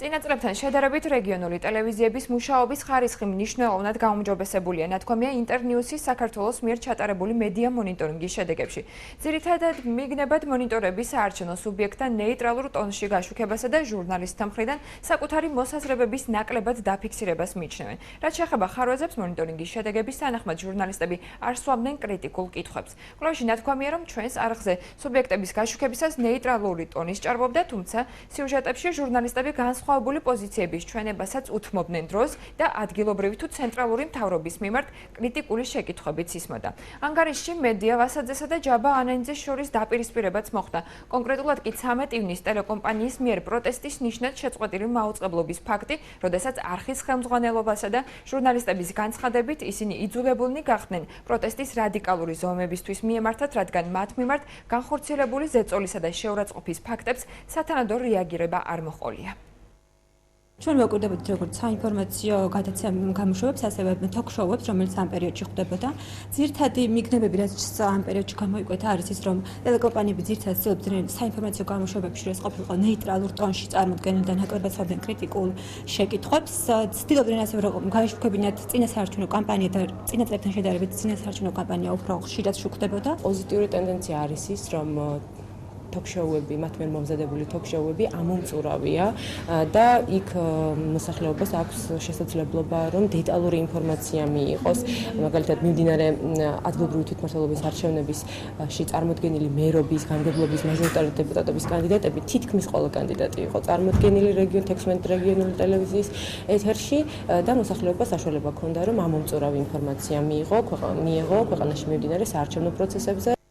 წინა წლებთან შედარებით რეგიონული ტელევიზიების მუშაობის ხარისხი მნიშვნელოვნად გაუმჯობესებულია, ნათქვამია ინტერნიუსის საქართველოს მიერ ჩატარებული მედია მონიტორინგის შედეგებში. ძირითადად მიგნებად მონიტორების საარჩევნო სუბიექტთან ნეიტრალურ ტონში გაშუქებასა და ჟურნალისტთა მხრიდან საკუთარი მოსაზრებების ნაკლებად დაფიქსირებას მიიჩნევენ. რაც შეეხება ხარვეზებს, მონიტორინგის შედეგების თანახმად ჟურნალისტები არ სვამდნენ კრიტიკულ კითხვებს. კვლევაში ნათქვამია, რომ ჩვენს არხზე სუბიექტების გაშუქებისას ნეიტრალური ტონის ჭარბობდა, თუმცა სიუჟეტებში ჟურნალისტები განსხვავებული პოზიციების ჩვენებასაც უთმობდნენ დროს და ადგილობრივი თუ ცენტრალური მთავრობის მიმართ კრიტიკული შეკითხვებიც ისმოდა. ანგარიშში მედია ვასაძესა და ჯაბა ანენძის შორის დაპირისპირებაც მოხდა. კონკრეტულად კი 13 ივნის ტელეკომპანიის მიერ პროტესტის ნიშნად შეწყვეტილი მაუწყებლობის ფაქტი, როდესაც არხის ხელმძღვანელობასა და ჟურნალისტების განცხადებით ისინი იძულებულნი გახდნენ პროტესტის რადიკალური ზომებისთვის მიემართათ, რადგან მათ მიმართ განხორციელებული ზეწოლისა და შეურაცხყოფის ფაქტებს სათანადო რეაგირება არ მოჰყოლია. ჩვენ ვაკვირდებოდით როგორც საინფორმაციო გამოშვებებს, ასევე თოქ-შოუებს, რომელიც ამ პერიოდში ხდებოდა. ძირითადი მიგნებები, რაც ამ პერიოდში გამოიკვეთა, არის ის, რომ ტელეკომპანიები ძირითადად ცდილობდნენ საინფორმაციო გამოშვებებში, რომ ეს ყოფილიყო ნეიტრალურ ტონში წარმოდგენილ და ნაკლებად სვამდნენ კრიტიკულ შეკითხვებს. ცდილობდნენ ასევე, რომ გააშუქებინათ წინასაარჩევნო კამპანია და წინა წლებთან შედარებით წინასაარჩევნო კამპანია უფრო ხშირად შუქდებოდა. პოზიტიური ტენდენცია არის ის, რომ თოქ-შოუები, მათ მიერ მომზადებული თოქ-შოუები ამომწურავია და იქ მოსახლეობას აქვს შესაძლებლობა, რომ დეტალური ინფორმაცია მიიღოს. მაგალითად, მიმდინარე ადგილობრივი თვითმმართველობის არჩევნებისში წარმოდგენილი მერობის, განმგებლობის, მაჟორიტარული დეპუტატების კანდიდატები, თითქმის ყველა კანდიდატი იყო წარმოდგენილი 16 რეგიონული ტელევიზიის ეთერში და მოსახლეობას საშუალება ჰქონდა, რომ ამომწურავი ინფორმაცია მიიღო ქვეყანაში მიმდინარე საარჩევნო პროცესებზე.